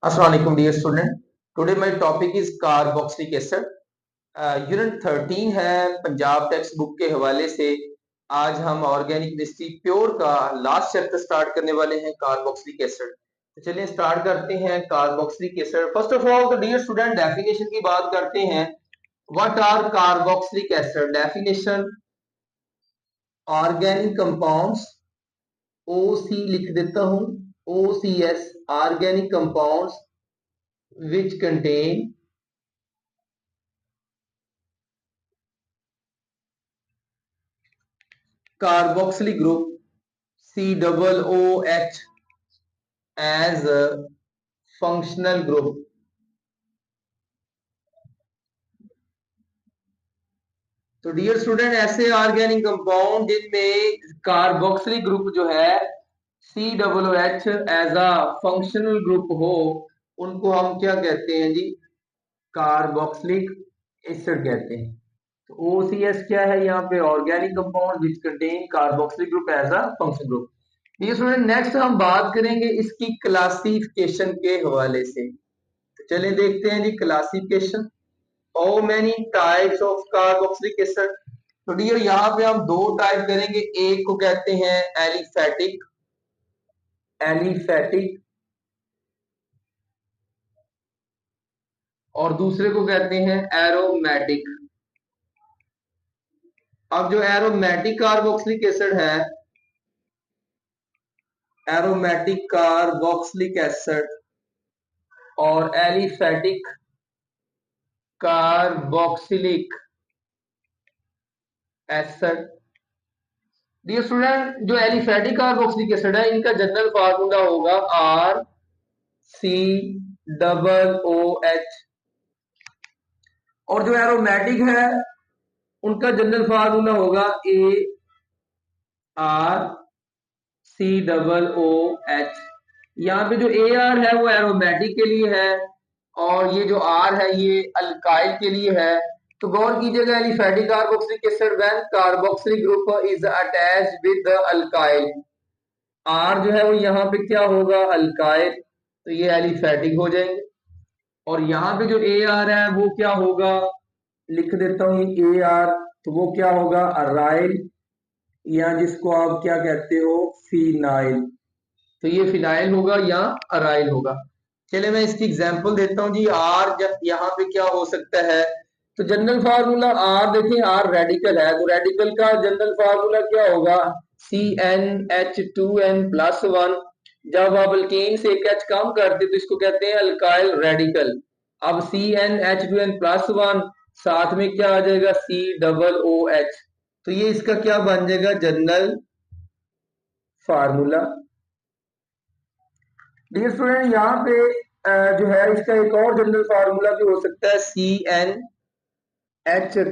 Assalamualaikum dear student. Today my topic is carboxylic acid. Unit 13 है Punjab text book के हवाले से। आज हम ऑर्गेनिक केमिस्ट्री प्योर का लास्ट चैप्टर स्टार्ट करने वाले हैं कार्बोक्सिलिक एसिड। तो चलिए स्टार्ट करते हैं carboxylic acid. First of all तो डियर स्टूडेंट डेफिनेशन की बात करते हैं। What are carboxylic acid? Definition, organic compounds, OC लिख देता हूं, OCS, organic compounds which contain carboxylic group COOH as a functional group। तो डियर स्टूडेंट ऐसे ऑर्गेनिक कंपाउंड जिनमें कार्बोक्सिलिक ग्रुप जो है COOH as a functional group हो, उनको हम क्या कहते हैं जी? कार्बोक्सिलिक एसिड कहते हैं। तो OCS क्या है यहाँ पे? Organic compound which contain carboxylic group as a functional group. ये स्टूडेंट नेक्स्ट हम बात करेंगे इसकी क्लासिफिकेशन के हवाले से। तो चलिए देखते हैं जी classification. How many types of carboxylic acid? तो डियर यहाँ पे हम दो टाइप करेंगे। एक को कहते हैं एलिफेटिक, और दूसरे को कहते हैं एरोमेटिक। अब जो एरोमेटिक कार्बोक्सिलिक एसिड है, एरोमेटिक कार्बोक्सिलिक एसिड और aliphatic carboxylic acid. Dear student, जो एलिफेटिक कार्बोक्सिलिक एसिड है, इनका जनरल फार्मूला होगा RCOOH, और जो एरोमेटिक है उनका जनरल फार्मूला होगा ARCOOH। यहाँ पे जो AR है वो एरोमेटिक के लिए है, और ये जो R है ये अल्काइल के लिए है। तो गौर कीजिएगा, aliphatic carboxylic acid when carboxylic group is attached with the alkyl, R जो है वो यहाँ पे क्या होगा? अल्काइल, तो ये एलिफेटिक हो जाएंगे। और यहाँ पे जो AR है वो क्या होगा? लिख देता हूँ AR, तो वो क्या होगा? अराइल, या जिसको आप क्या कहते हो? फिनाइल। तो ये फिनाइल होगा या अराइल होगा। चलिए मैं इसकी एग्जांपल देता हूँ जी। आर यहाँ पे क्या हो सकता है? तो जनरल फार्मूला आर देखिए, आर रेडिकल है, तो रेडिकल का जनरल फार्मूला क्या होगा? CnH2n+1। जब आप अल्केन से एक H कम करते तो इसको कहते हैं अल्काइल रेडिकल। अब CnH2n+1 साथ में क्या आ जाएगा? COOH। तो ये इसका क्या बन जाएगा? General formula. डियर स्टूडेंट, यहाँ पे जो है इसका एक और जनरल फार्मूला भी हो सकता है, CnH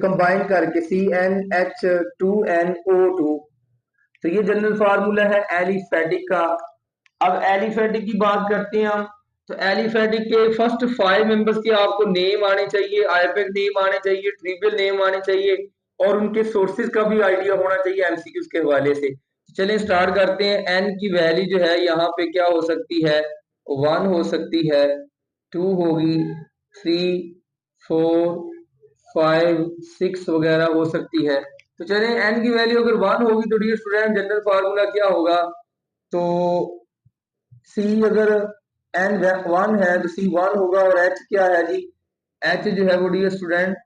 कंबाइन करके CnH2nO2। तो ये जनरल फार्मूला है एलिफेटिक का। अब एलिफेटिक की बात करते हैं हम। तो एलिफेटिक के फर्स्ट 5 मेंबर्स के आपको नेम आने चाहिए, आईपैक नेम आने चाहिए, ट्रिवियल नेम आने चाहिए, और उनके सोर्सेज का भी आइडिया होना चाहिए एमसीक्यूज के हवाले से। चलिए स्टार्ट करते हैं। एन की वैल्यू जो है यहाँ पे क्या हो सकती है? 1 हो सकती है, 2 होगी, 3, 4, 5, 6 वगैरह हो सकती है। तो चलिए एन की वैल्यू अगर 1 होगी तो डियर स्टूडेंट जनरल फार्मूला क्या होगा? तो सी, अगर एन 1 है तो C1 होगा, और एच क्या है जी? एच जो है वो डियर स्टूडेंट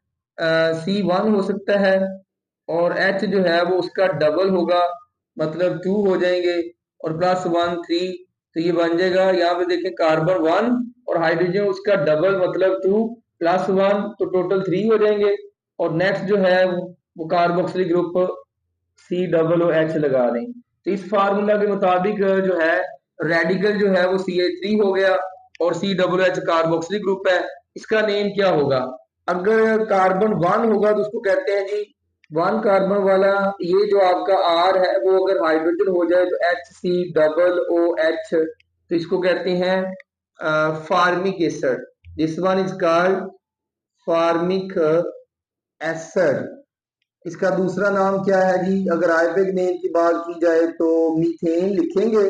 C1 हो सकता है, और एच जो है वो उसका डबल होगा, मतलब 2 हो जाएंगे, और +1 3। तो ये बन जाएगा, यहाँ पे देखें, कार्बन 1 और हाइड्रोजन उसका डबल मतलब 2 +1, तो टोटल 3 हो जाएंगे। और नेक्स्ट जो है वो कार्बोक्सिलिक ग्रुप COOH लगा दें। तो इस फार्मूला के मुताबिक जो है रेडिकल जो है वो CH3 हो गया, और COOH कार्बोक्सिलिक ग्रुप है। इसका नेम क्या होगा? अगर कार्बन 1 होगा तो उसको कहते हैं जी 1 कार्बन वाला, ये जो आपका R है वो अगर हाइड्रोजन हो जाए तो HCOOH, तो इसको कहते हैं formic acid. This one is called formic acid. इसका दूसरा नाम क्या है जी? अगर आईपैक नेम की बात की जाए तो मीथेन लिखेंगे,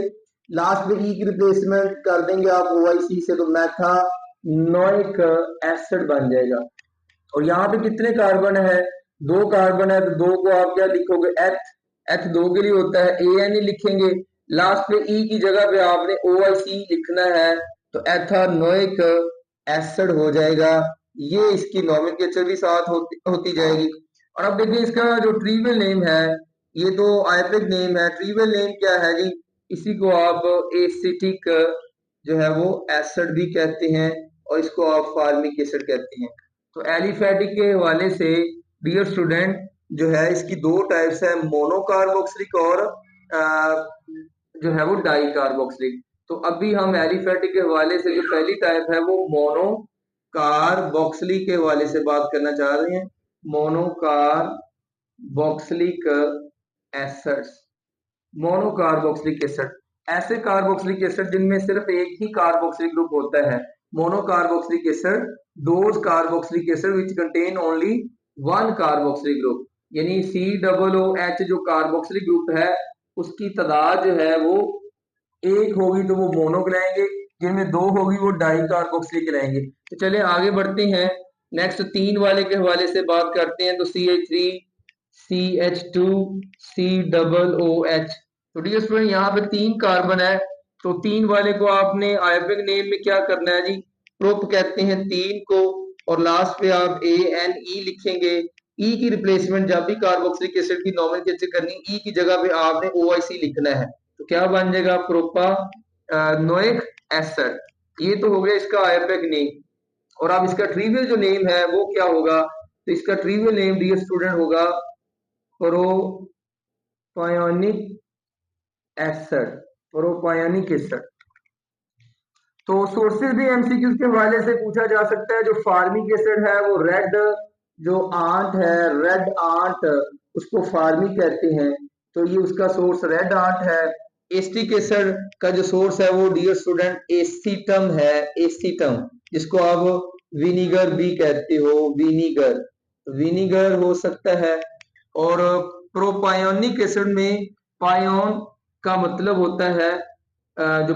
लास्ट में ई की रिप्लेसमेंट कर देंगे आप OIC से, तो मेथानोइक एसिड बन जाएगा। और यहाँ पे कितने कार्बन है, 2 कार्बन है, तो 2 को आप क्या लिखोगे, एथ 2 के लिए होता है, AN ही लिखेंगे। लास्ट पे ई की जगह पे आपने OIC लिखना है, तो एथानोइक एसिड हो जाएगा। ये इसकी नॉमेनक्लेचर भी साथ होती जाएगी। और अब देखिए इसका जो ट्रिवियल नेम है, ये तो आइपिक नेम है, ट्रिवियल नेम क्या है जी, इसी को आप एसिटिक जो है वो एसिड भी कहते हैं, और इसको आप फार्मिक एसिड कहते हैं। तो एलिफेटिक के हवाले से डियर स्टूडेंट जो है इसकी 2 टाइप्स है, मोनोकार्बोक्सिलिक और जो है वो डाई कार्बोक्सिलिक। तो अभी हम एलिफेटिक के हवाले से जो पहली टाइप है वो मोनोकार्बोक्सिलिक के हवाले से बात करना चाह रहे हैं। मोनोकार्बोक्सिलिक एसिड्स, मोनोकार्बोक्सिलिक एसिड, ऐसे कार्बोक्सिलिक एसिड जिनमें सिर्फ एक ही कार्बोक्सिलिक ग्रुप होता है। Monocarboxylic acid, those carboxylic acid which contain only one carboxylic group, यानी COOH जो कार्बोक्सिलिक ग्रुप है उसकी तादाद जो है वो एक होगी तो वो मोनो कहलाएंगे, जिनमें 2 होगी वो डाई कार्बोक्सिलिक कहलाएंगे। तो चले आगे बढ़ते हैं, नेक्स्ट 3 वाले के हवाले से बात करते हैं। तो CH3 CH2 COOH। तो डियर स्टूडेंट यहाँ पे 3 कार्बन है, तो 3 वाले को आपने आयोपिक नेम में क्या करना है जी, प्रोप कहते हैं 3 को, और लास्ट पे आप ANE लिखेंगे। ई की रिप्लेसमेंट जब भी कार्बोक्सिलिक एसिड की नॉमेनक्लेचर करनी, ई की जगह पे आपने OIC लिखना है, तो क्या बन जाएगा, प्रोपा नोइक एसिड। ये तो हो गया इसका आयोपिक नेम। और अब इसका ट्रिवियल जो नेम है वो क्या होगा, तो इसका ट्रिवियल नेम डियर स्टूडेंट होगा प्रोपायोनिक एसिड, प्रोपायोनिक एसिड। तो सोर्सेज भी MCQs के हवाले से पूछा जा सकता है। जो फार्मिक एसिड है वो रेड जो आंट है, रेड आंट, उसको फार्मिक कहते हैं, तो ये उसका सोर्स रेड आंट है। एसिटिक एसिड का जो सोर्स है वो डियर स्टूडेंट एसीटम है, एसीटम, जिसको आप विनीगर भी कहते हो, विनीगर, विनीगर हो सकता है। और प्रोपायोनिक एसिड में पायोन का मतलब होता है जो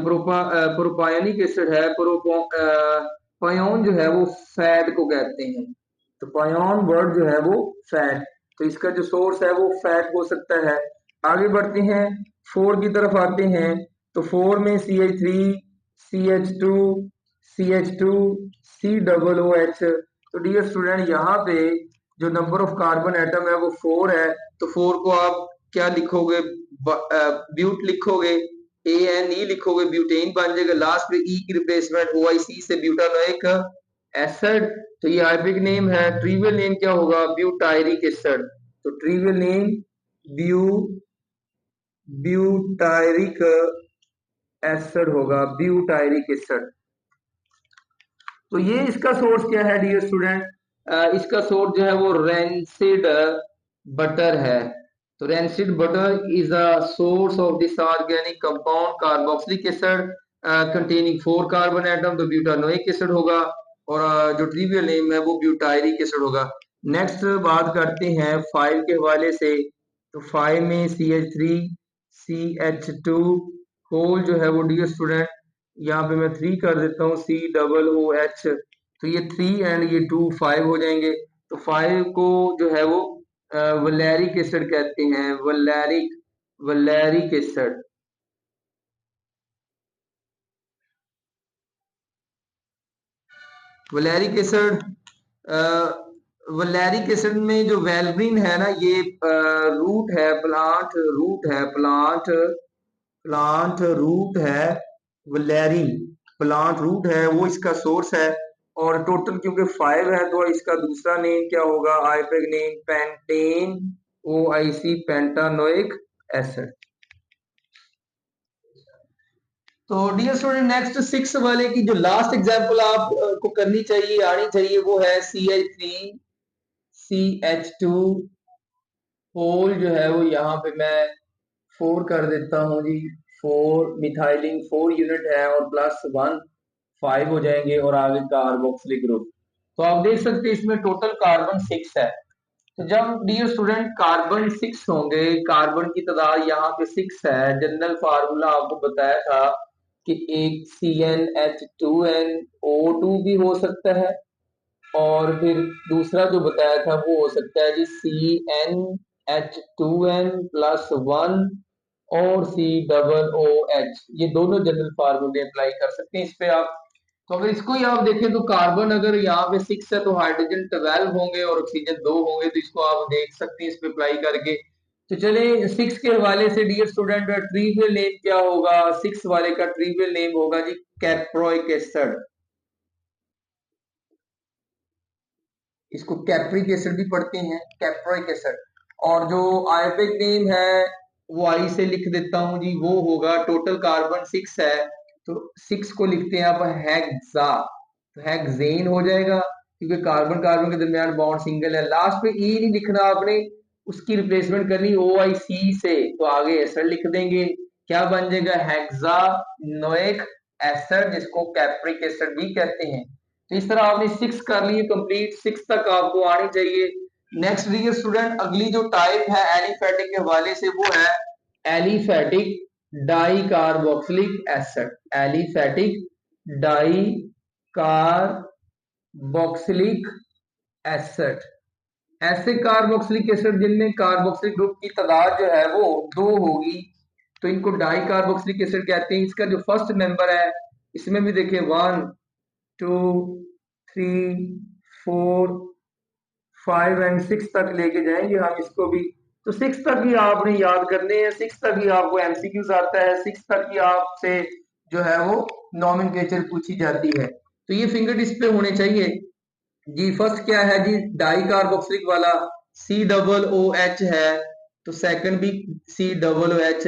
प्रोपायोनिक एसिड है, पायोन जो है वो फैट को कहते हैं, तो पायोन वर्ड जो है वो फैट, तो इसका जो सोर्स है वो फैट हो सकता है। आगे बढ़ते हैं, 4 की तरफ आते हैं। तो 4 में CH3 CH2 CH2 COOH। तो डियर स्टूडेंट यहाँ पे जो नंबर ऑफ कार्बन एटम है वो 4 है, तो 4 को आप क्या लिखोगे, ब्यूट लिखोगे, ANE लिखोगे, ब्यूटेन बन जाएगा। लास्ट में ई की रिप्लेसमेंट OIC से ब्यूटानोइक एसिड, तो ये आयोपिक नेम है। ट्रिवियल नेम क्या होगा, ब्यूटायरिक एसिड, तो ट्रिवियल नेम ब्यूटायरिक एसिड होगा, ब्यूटायरिक एसिड। तो ये इसका सोर्स क्या है डियर स्टूडेंट, इसका सोर्स जो है वो रेंसिड बटर है। तो rancid butter is a source of this organic compound carboxylic acid containing 4 carbon atom, तो ब्यूटानोइक एसिड होगा। और जो ट्रिवियल नेम है वो ब्यूटायरिक एसिड होगा। नेक्स्ट बात करते हैं 5 के हवाले से। तो 5 में CH3 CH2 होल जो है वो डियर स्टूडेंट, यहाँ पे मैं 3 कर देता हूँ, COOH, तो ये 3 एंड ये 2 5 हो जाएंगे। तो 5 को जो है वो वैलेरिक एसिड कहते हैं, वैलेरिक एसिड। वैलेरिक एसिड, वैलेरिक एसिड में जो वैल्ब्रिन है ना, ये रूट है, प्लांट रूट है, प्लांट रूट है, वैलेरिन प्लांट रूट है, वो इसका सोर्स है। और टोटल क्योंकि 5 है तो इसका दूसरा नेम क्या होगा, आयोपिक name pentane, OIC, pentanoic acid. तो डियर स्टूडेंट नेक्स्ट 6 वाले की जो लास्ट एग्जांपल आप को करनी चाहिए, आनी चाहिए, वो है CH3 CH2 होल जो है वो यहाँ पे मैं 4 कर देता हूँ जी, 4 मिथाइलिन 4 यूनिट है, और +1 5 हो जाएंगे, और आगे कार्बोक्सिलिक ग्रुप। तो आप देख सकते हैं इसमें टोटल कार्बन 6 है। तो जब डियर स्टूडेंट कार्बन 6 होंगे, कार्बन की तादाद यहाँ पे 6 है, जनरल फार्मूला आपको बताया था कि एक CnH2nO2 भी हो सकता है, और फिर दूसरा जो बताया था वो हो सकता है जी CnH2n प्लस 1 और COOH। ये दोनों जनरल फार्मूले अप्लाई कर सकते हैं इस पे आप। तो अगर इसको ही आप देखें तो कार्बन अगर यहाँ पे 6 है तो हाइड्रोजन 12 होंगे और ऑक्सीजन 2 होंगे, तो इसको आप देख सकते हैं इस पे अप्लाई करके। तो चले 6 के हवाले से डियर स्टूडेंट ट्रिवियल नेम क्या होगा? 6 वाले का ट्रिवियल नेम होगा जी कैप्रोइक एसिड। इसको कैप्रिक एसिड भी पढ़ते हैं, कैप्रोइक एसिड। और जो आयोपिक नेम है वो आई से लिख देता हूं जी, वो होगा, टोटल कार्बन 6 है तो 6 को लिखते हैं आप हेक्सा, तो हेक्सेन हो जाएगा, क्योंकि कार्बन कार्बन के दरमियान बॉन्ड सिंगल है। लास्ट पे ई नहीं लिखना आपने, उसकी रिप्लेसमेंट करनी OIC से, तो आगे एसिड लिख देंगे। क्या बन जाएगा? हेक्सा नोइक एसिड, जिसको कैप्रिक एसिड भी कहते हैं। तो इस तरह आपने 6 कर लिए कंप्लीट, 6 तक आपको आनी चाहिए। नेक्स्ट डियर स्टूडेंट अगली जो टाइप है एलिफेटिक के हवाले से वो है aliphatic di carboxylic acid. Aliphatic di carboxylic acid, ऐसे कार्बोक्सिलिक एसिड जिनमें कार्बोक्सिलिक ग्रुप की तादाद जो है वो 2 होगी, तो इनको डाई कार्बोक्सिलिक एसिड कहते हैं। इसका जो फर्स्ट मेंबर है इसमें भी देखिए 1 2 3 4 5 एंड 6 तक लेके जाएंगे हम इसको भी। तो 6 तक ही आपने याद करने हैं, 6 तक ही आपको MCQs आता है, 6 तक ही आपसे जो है वो नॉमेनक्लेचर पूछी जाती है। तो ये फिंगर टिप्स पे होने चाहिए जी। फर्स्ट क्या है जी? डाई कार्बोक्सिलिक वाला COOH है, तो सेकंड भी COOH।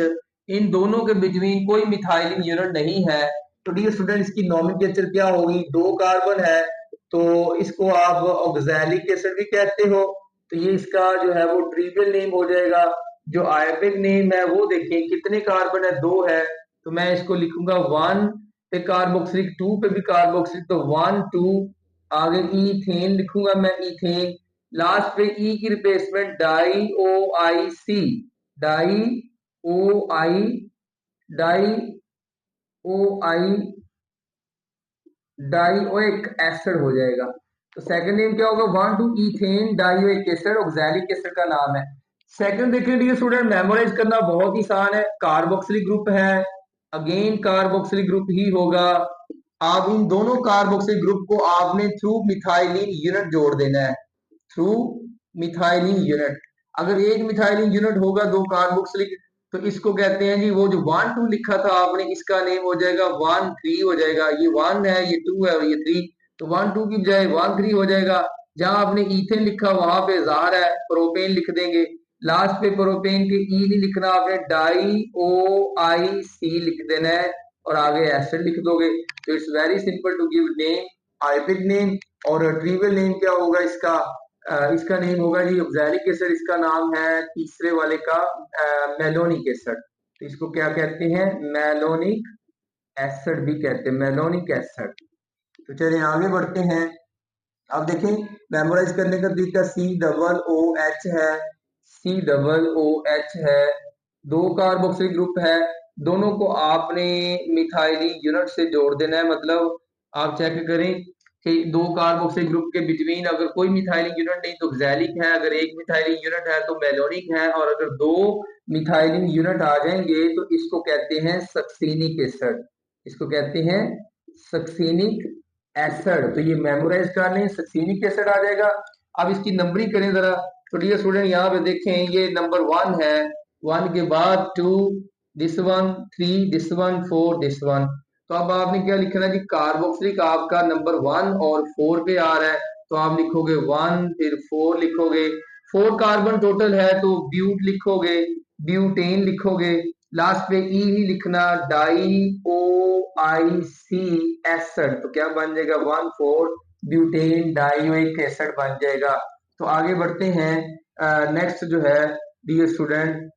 इन दोनों के बिटवीन कोई मिथाइलिन यूनिट नहीं है, तो डियर स्टूडेंट इसकी नॉमेनक्लेचर क्या होगी? 2 कार्बन है तो इसको आप ऑक्सैलिक एसिड भी कहते हो, तो ये इसका जो है वो ट्रिवियल नेम हो जाएगा। जो आयोपिक नेम है वो देखें कितने कार्बन है? 2 है, तो मैं इसको लिखूंगा 1 पे कार्बोक्सिलिक, 2 पे भी कार्बोक्सिलिक, तो 1 2, आगे इथेन लिखूंगा मैं, इथेन। लास्ट पे ई की replacement di OIC, di OI, di OI, dioic acid हो जाएगा। तो सेकंड नेम क्या होगा? 1 2 ethane dioic acid, oxalic acid का नाम है। सेकंड देखिए डियर स्टूडेंट, मेमोराइज करना बहुत ही आसान है। कार्बोक्सिलिक ग्रुप है, अगेन कार्बोक्सिलिक ग्रुप ही होगा। आप इन दोनों कार्बोक्सिलिक ग्रुप को आपने थ्रू मिथाइलिन यूनिट जोड़ देना है, थ्रू मिथाइलिन यूनिट। अगर एक मिथाइलिन यूनिट होगा 2 कार्बोक्सिलिक, तो इसको कहते हैं जी, वो जो 1 2 लिखा था आपने, इसका नेम हो जाएगा 1 3 हो जाएगा। ये 1 है, ये 2 है और ये 3, तो 1 2 की बजाय 1 3 हो जाएगा। जहां आपने ईथेन लिखा वहां पे जार है, प्रोपेन लिख देंगे। लास्ट पे प्रोपेन के ई नहीं लिखना आपने, डाई OIC लिख देना है और आगे एसिड लिख दोगे। तो it's very simple to give name, IUPAC name. और ट्रिवियल नेम क्या होगा इसका? इसका नेम होगा जी ऑक्सैलिक एसिड, इसका नाम है तीसरे वाले का मेलोनिक एसिड। तो इसको क्या कहते हैं? मेलोनिक एसिड भी कहते हैं, मेलोनिक एसिड। तो चलिए आगे बढ़ते हैं। अब देखें मेमोराइज करने का तरीका, COOH है, COOH है, 2 कार्बोक्सिलिक ग्रुप है, दोनों को आपने मिथाइलिन यूनिट से जोड़ देना है। मतलब आप चेक करें कि 2 कार्बोक्सिलिक ग्रुप के बिटवीन अगर कोई मिथाइलिन यूनिट नहीं तो ऑक्सैलिक है, अगर एक मिथाइलिन यूनिट है तो मेलोनिक है, और अगर 2 मिथाइलिन यूनिट आ जाएंगे तो इसको कहते हैं सक्सीनिक एसिड। इसको कहते हैं सक्सीनिक एसिड। तो ये मेमोराइज कर लें, सक्सीनिक एसिड आ जाएगा। अब इसकी नंबरिंग करें जरा। तो डियर स्टूडेंट यहाँ पे देखें, ये नंबर 1 है, 1 के बाद 2, this one 3, this one 4, this one. तो अब आपने क्या लिखना है जी? कार्बोक्सिलिक आपका नंबर 1 और 4 पे आ रहा है, तो आप लिखोगे 1 फिर 4 लिखोगे। 4 कार्बन टोटल है तो ब्यूट लिखोगे, ब्यूटेन लिखोगे। लास्ट पे ई नहीं लिखना, डाई OIC एसिड, तो क्या बन जाएगा? 1 4 ब्यूटेन डाइओइक एसिड बन जाएगा। तो आगे बढ़ते हैं। नेक्स्ट जो है डियर स्टूडेंट,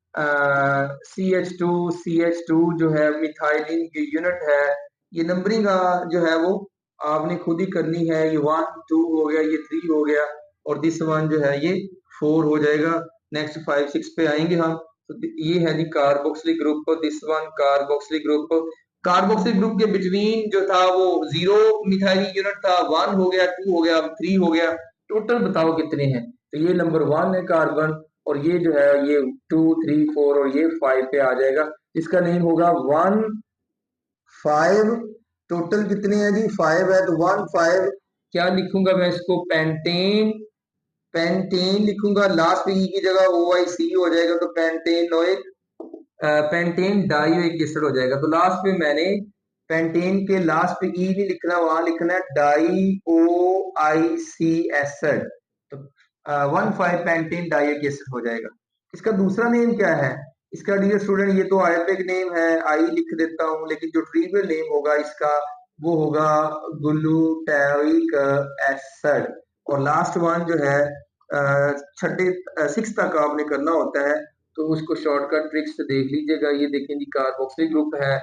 CH2 जो है मिथाइलिन की यूनिट है, ये नंबरिंग जो है वो आपने खुद ही करनी है। ये 1 2 हो गया, ये 3 हो गया, और दिस वन जो है ये 4 हो जाएगा। नेक्स्ट 5 6 पे आएंगे हम। तो ये है जी carboxylic group, this one carboxylic group. Carboxylic group के बिटवीन जो था वो 0 मिथाइलिक यूनिट था, 1 हो गया, 2 हो गया, 3 हो गया। टोटल बताओ कितने हैं। तो ये नंबर 1 है कार्बन, और ये जो है ये 2 3 4 और ये 5 पे आ जाएगा। इसका नेम होगा 1 5। टोटल कितने हैं जी, 5 है, तो 1 5 क्या लिखूंगा मैं इसको, पेंटेन। पेंटेन लिखूंगा, लास्ट पे ई की जगह ओ आई सी हो जाएगा, तो पेंटेनोइक पेंटेन डाइओइक एसिड हो जाएगा। तो लास्ट पे मैंने पेंटेन के लास्ट पे ई नहीं लिखना, वहां लिखना है डाई ओ आई सी एसिड। तो 1,5 पेंटेन डाइओइक एसिड हो जाएगा। इसका दूसरा नेम क्या है इसका, डियर स्टूडेंट, ये तो आयुर्वेदिक नेम है, आई लिख देता हूँ, लेकिन जो ट्रिवियल नेम होगा इसका वो होगा ग्लूटाइक एसिड। और लास्ट वन जो है छठे 6 तक आपने करना होता है, तो उसको शॉर्टकट ट्रिक्स देख लीजिएगा। ये देखें जी कार्बोक्सिल ग्रुप है,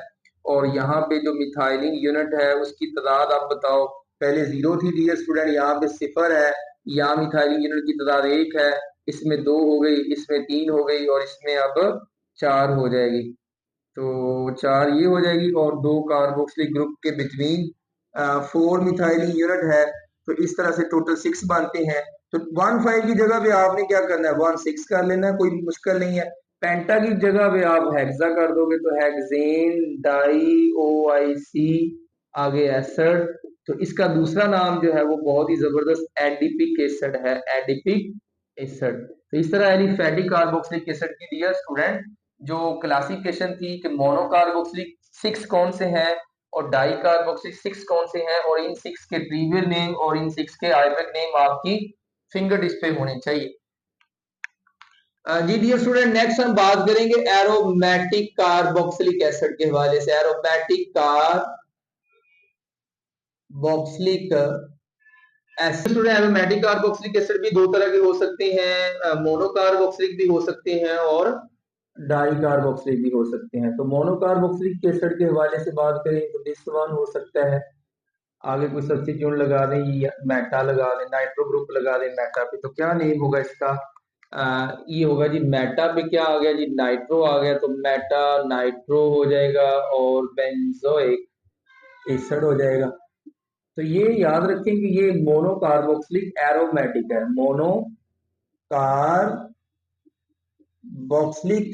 और यहाँ पे जो मिथाइलिन यूनिट है उसकी तादाद आप बताओ। पहले 0 थी डियर स्टूडेंट, यहाँ पे 0 है। यहाँ मिथाइलिन यूनिट की तादाद 1 है, इसमें 2 हो गई, इसमें 3 हो गई, और इसमें अब 4 हो जाएगी। तो 4 ये हो जाएगी, और 2 कार्बोक्सिलिक ग्रुप के बिटवीन 4 मिथाइलिन यूनिट है। तो इस तरह से टोटल 6 बनते हैं। तो 1 5 की जगह पे आपने क्या करना है, 1 6 कर लेना है, कोई मुश्किल नहीं है। पेंटा की जगह पे आप हेक्सा कर दोगे, तो हेक्सेन डाई ओ आई सी, आगे एसिड। तो इसका दूसरा नाम जो है वो बहुत ही जबरदस्त एडिपिक एसिड है, एडिपिक एसिड। तो इस तरह एलिफेटिक कार्बोक्सिलिक एसिड की डियर स्टूडेंट जो क्लासिफिकेशन थी कि मोनोकार्बोक्सिलिक 6 कौन से हैं और डाई कार्बोक्सिलिक 6 कौन से हैं, और इन 6 के ट्रिवियल नेम और इन 6 के आयुर्वेदिक नेम आपकी फिंगर टिप्स पे होने चाहिए। जी डियर स्टूडेंट, नेक्स्ट हम बात करेंगे एरोमेटिक कार्बोक्सिलिक एसिड के हवाले से। Aromatic carboxylic acid, aromatic carboxylic acid भी 2 तरह के हो सकते हैं, मोनोकार्बोक्सिलिक भी हो सकते हैं और डाई कार्बोक्सिलिक भी हो सकते हैं। तो मोनोकार्बोक्सिलिक एसिड के हवाले से बात करें तो दिस वन हो सकता है, आगे कोई सब्स्टिट्यूट लगा दें, मेटा लगा दें, नाइट्रो ग्रुप लगा दें मेटा पे, तो क्या नेम होगा इसका, ये होगा जी मेटा पे क्या आ गया जी, नाइट्रो आ गया, तो मेटा नाइट्रो हो जाएगा, और बेंजोइक एसिड हो जाएगा। तो ये याद रखें कि ये मोनोकार्बोक्सिलिक एरोमेटिक है, मोनोकार्बोक्सिलिक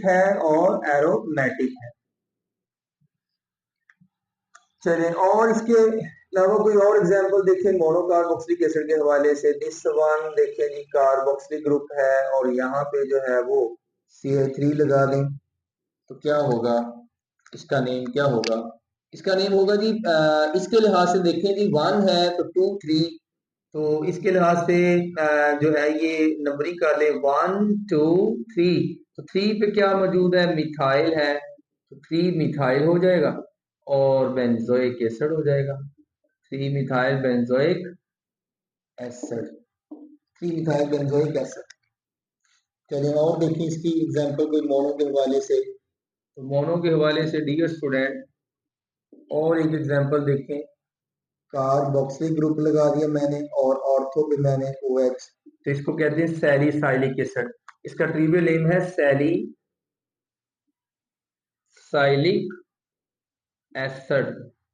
है और एरोमेटिक है। चलिए, और इसके अलावा कोई और एग्जांपल देखें मोनोकार्बोक्सिलिक एसिड के हवाले से। दिस वन देखें जी, कार्बोक्सिलिक ग्रुप है, और यहाँ पे जो है वो CH3 लगा दें, तो क्या होगा, इसका नेम क्या होगा, इसका नेम होगा जी इसके लिहाज से देखें जी, 1 है तो 2 3, तो इसके लिहाज से जो है ये नंबरिंग कर ले, 1 2 3। तो 3 पे क्या मौजूद है, मिथाइल है, तो 3 मिथाइल हो जाएगा, और बेंजोइक एसिड हो जाएगा, 3 methyl benzoic acid, 3 methyl benzoic acid. चलिए और देखिए इसकी एग्जांपल कोई मोनो के हवाले से। तो मोनो के हवाले से डियर स्टूडेंट और एक एग्जांपल देखें, कार्बोक्सिलिक ग्रुप लगा दिया मैंने, और ऑर्थो पे मैंने OH, तो इसको कहते हैं सैलिसाइलिक एसिड। इसका ट्रिवियल नेम है सैलिसाइलिक एसिड,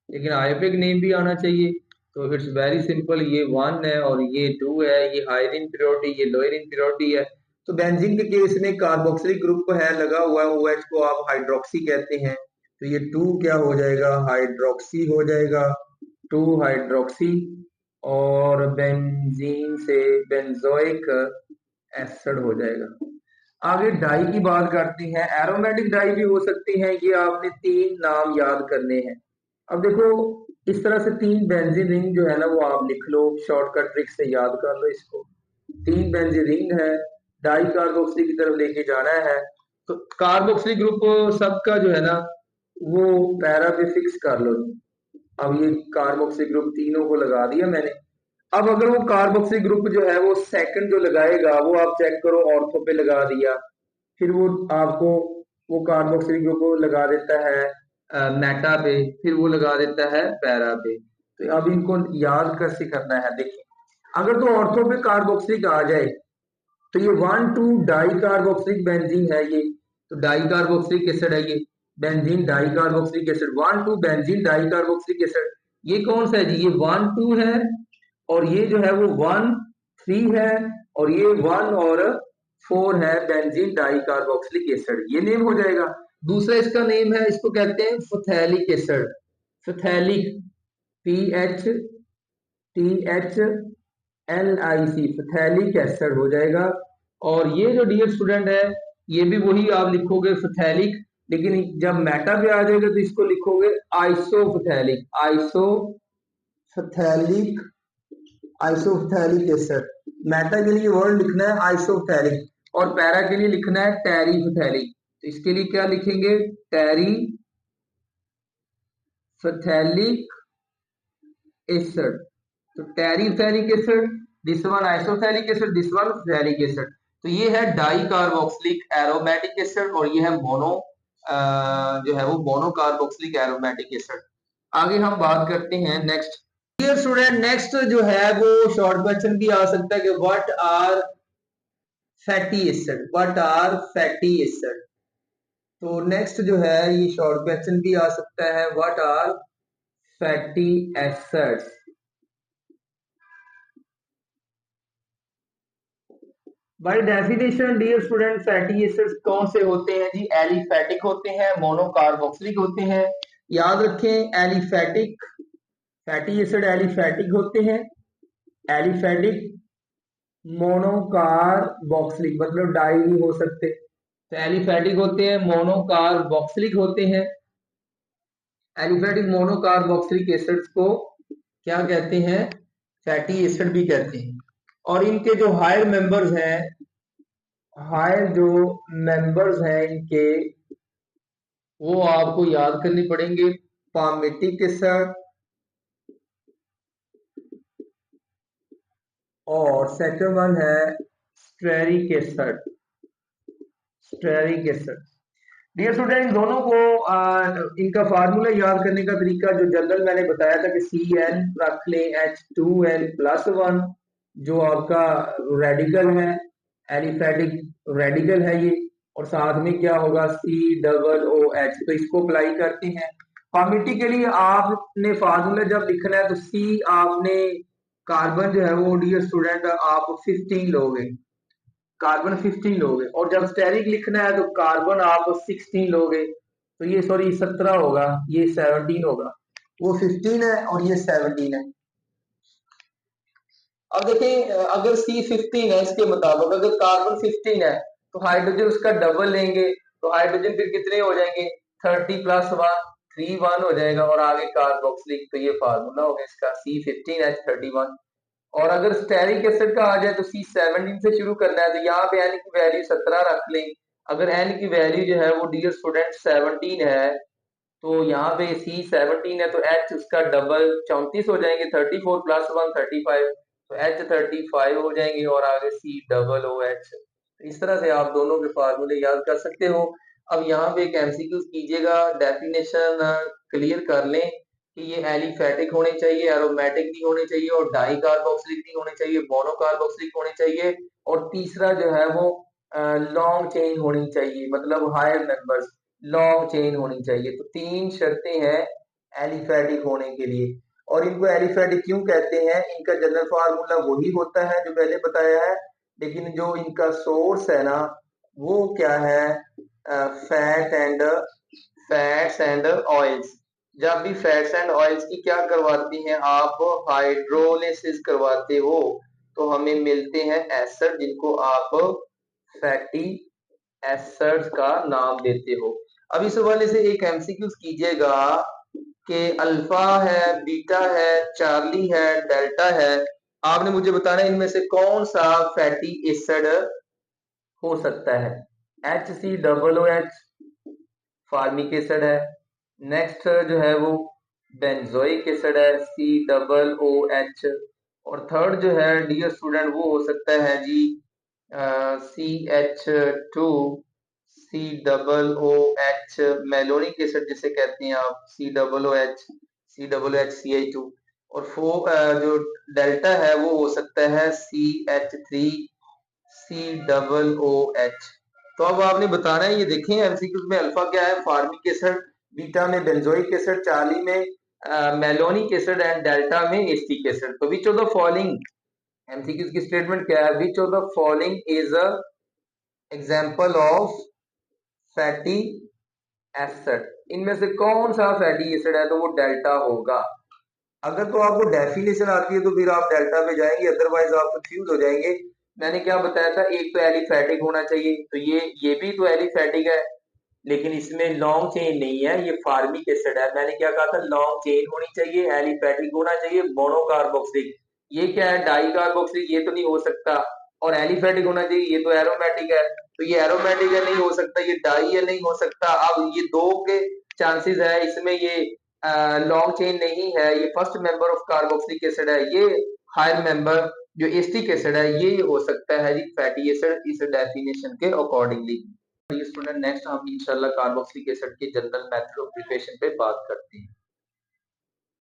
लेकिन आयुर्वेदिक नेम भी आना चाहिए। तो इट्स वेरी सिंपल, ये 1 है और ये 2 है, ये हायर इन प्योरिटी, ये लोअर इन प्योरिटी है। तो बेंजीन के केस में कार्बोक्सिलिक ग्रुप है लगा हुआ है, OH को आप हाइड्रोक्सी कहते हैं, तो ये 2 क्या हो जाएगा, हाइड्रोक्सी हो जाएगा, 2 हाइड्रोक्सी, और बेंजीन से बेंजोइक एसिड हो जाएगा। आगे डाई की बात करते हैं, एरोमेटिक डाई भी हो सकती है, ये आपने 3 नाम याद करने हैं। अब देखो इस तरह से 3 बेंजीन रिंग जो है ना वो आप लिख लो, शॉर्टकट ट्रिक से याद कर लो इसको। 3 बेंजीन रिंग है, डाई कार्बोक्सिलिक की तरफ लेके जाना है, तो कार्बोक्सिलिक ग्रुप सबका जो है ना वो पैरा पे फिक्स कर लो। अब ये कार्बोक्सिलिक ग्रुप तीनों को लगा दिया मैंने। अब अगर वो कार्बोक्सिलिक ग्रुप जो है वो सेकंड जो लगाएगा वो आप चेक करो, ऑर्थो पे लगा दिया, फिर वो आपको वो कार्बोक्सिलिक ग्रुप को लगा देता है मेटा पे, फिर वो लगा देता है पैरा पे। तो अब इनको याद कैसे करना है, देखिए अगर तो ऑर्थो पे कार्बोक्सिलिक आ जाए तो ये 1,2 डाई कार्बोक्सिलिक बेंजीन है ये, तो डाई कार्बोक्सिलिक एसिड है ये, benzene di carboxylic acid, 1,2 benzene di carboxylic acid. ये कौन सा है जी? ये 1,2 है, और ये जो है वो 1,3 है, और ये 1 और 4 है बेंजीन डाई कार्बोक्सिलिक एसिड। ये नेम हो जाएगा। दूसरा इसका नेम है, इसको कहते हैं फथैलिक एसिड, फथैलिक, PHTHLIC, फथैलिक एसिड हो जाएगा। और ये जो डियर स्टूडेंट है, ये भी वही आप लिखोगे फथैलिक, लेकिन जब मेटा पे आ जाएगा तो इसको लिखोगे आइसोफथैलिक, आइसोफथैलिक, आइसोफथैलिक एसिड। मेटा के लिए वर्ड लिखना है आइसोफथैलिक, और पैरा के लिए लिखना है टेरिफथैलिक। तो इसके लिए क्या लिखेंगे? Terephthalic acid. तो terephthalic acid, this one isophthalic acid, this one phthalic acid. तो ये है डाई कार्बोक्सिलिक एरोमेटिक एसिड, और ये है मोनो जो है वो मोनो कार्बोक्सिलिक एरोमेटिक एसिड। आगे हम बात करते हैं नेक्स्ट। डियर स्टूडेंट, नेक्स्ट जो है वो शॉर्ट क्वेश्चन भी आ सकता है कि what are fatty acid, what are fatty acid. तो नेक्स्ट जो है ये शॉर्ट क्वेश्चन भी आ सकता है, what are fatty acids. By definition dear student, fatty acids कौन से होते हैं जी? एलिफैटिक होते हैं, मोनोकार्बोक्सिलिक होते हैं। याद रखें, एलिफैटिक, फैटी एसिड एलिफैटिक होते हैं, एलिफैटिक, मोनोकार्बोक्सिलिक मतलब डाई भी हो सकते। तो एलिफैटिक होते हैं, मोनोकार्बोक्सिलिक होते हैं। एलिफैटिक मोनोकार्बोक्सिलिक एसिड्स को क्या कहते हैं? फैटी एसिड भी कहते हैं। और इनके जो हायर मेंबर्स हैं, हायर जो मेंबर्स हैं इनके, वो आपको याद करने पड़ेंगे। पामिटिक एसिड, और सेकंड वन है stearic acid, stearic acid. Dear student, इन दोनों को इनका फार्मूला याद करने का तरीका जो जनरल मैंने बताया था कि Cn रख लें H2n+1, जो आपका रेडिकल है, एलिफैटिक रेडिकल है ये, और साथ में क्या होगा? COOH। तो इसको अप्लाई करते हैं। कॉमिटी के लिए आपने फार्मूला जब लिखना है तो C आपने कार्बन जो है वो डियर स्टूडेंट आप 15 लोगे, कार्बन 15 लोगे, और जब स्टेरिक लिखना है तो कार्बन आप 16 लोगे। तो ये सॉरी 17 होगा, ये 17 होगा, वो 15 है और ये 17 है। अब देखें, अगर C15 है, इसके मुताबिक अगर कार्बन 15 है तो हाइड्रोजन उसका डबल लेंगे, तो हाइड्रोजन फिर कितने हो जाएंगे? 30+1 31 हो जाएगा, और आगे कार्बोक्सिलिक। तो ये फार्मूला होगा इसका C15H31। और अगर स्टेरिक एसिड का आ जाए तो C17 से शुरू करना है, तो यहाँ पे N की वैल्यू 17 रख लें। अगर N की वैल्यू जो है वो डियर स्टूडेंट 17 है, तो यहाँ पे C17 है तो H उसका डबल 34 हो जाएंगे, 34+1 35, तो H35 हो जाएंगे, और आगे COOH। इस तरह से आप दोनों के फार्मूले याद कर सकते हो। अब यहाँ पे एक एमसीक्यू कीजिएगा, डेफिनेशन क्लियर कर लें कि ये एलिफैटिक होने चाहिए, एरोमेटिक नहीं होने चाहिए, और डाई कार्बोक्सिलिक नहीं होने चाहिए, मोनोकार्बोक्सिलिक होने चाहिए, और तीसरा जो है वो लॉन्ग चेन होनी चाहिए, मतलब हायर मेंबर्स लॉन्ग चेन होनी चाहिए। तो 3 शर्तें हैं एलिफैटिक होने के लिए। और इनको एलिफैटिक क्यों कहते हैं? इनका जनरल फार्मूला वही होता है जो पहले बताया है, लेकिन जो इनका सोर्स है ना, वो क्या है? Fats and oils. जब भी फैट्स एंड ऑयल्स की क्या करवाती हैं आप? हाइड्रोलिसिस करवाते हो, तो हमें मिलते हैं एसिड, जिनको आप फैटी एसिड्स का नाम देते हो। अब इस वाले से एक एमसीक्यूज कीजिएगा कि अल्फा है, बीटा है, चार्ली है, डेल्टा है। आपने मुझे बताना है इनमें से कौन सा फैटी एसिड हो सकता है। HCOOH फार्मिक एसिड है। नेक्स्ट जो है वो बेंजोइक एसिड है, COOH। और थर्ड जो है डियर स्टूडेंट वो हो सकता है जी CH2 COOH, मेलोनिक एसिड जिसे कहते हैं आप, COOH CH2। और जो डेल्टा है वो हो सकता है CH3 COOH। तो अब आपने बताना है, ये देखें एमसीक्यूज में अल्फा क्या है, फार्मिक एसिड, बीटा में बेंजोइक एसिड, चार्ली में मेलोनिक एसिड एंड डेल्टा में एस्टिक एसिड। तो which of the following, MCQs की स्टेटमेंट क्या है, which of the following is a example of fatty acid, इनमें से कौन सा फैटी एसिड है, तो वो डेल्टा होगा। अगर तो आपको डेफिनेशन आती है तो फिर आप डेल्टा पे जाएंगे, अदरवाइज आप कंफ्यूज हो जाएंगे। मैंने क्या बताया था, एक तो एलिफैटिक होना चाहिए, तो ये भी तो एलिफैटिक है, लेकिन इसमें लॉन्ग चेन नहीं है, ये फार्मिक एसिड है। मैंने क्या कहा था, लॉन्ग चेन होनी चाहिए, एलिफैटिक होना चाहिए, मोनोकार्बोक्सिलिक। ये क्या है, डाई कार्बोक्सिलिक, ये तो नहीं हो सकता। और एलिफैटिक होना चाहिए, ये तो एरोमेटिक है, तो ये एरोमेटिक है, नहीं हो सकता। ये डाई है, नहीं हो सकता। अब ये दो के चांसेस है, इसमें ये लॉन्ग चेन नहीं है, ये first member of carboxylic acid है, ये हायर मेंबर जो एस्टिक एसिड है, ये हो सकता है जी फैटी एसिड इस डेफिनेशन के अकॉर्डिंगली। स्टूडेंट नेक्स्ट हम इंशाल्लाह कार्बोक्सिलिक एसिड के जनरल मेथड ऑफ प्रिपरेशन पे बात करते हैं।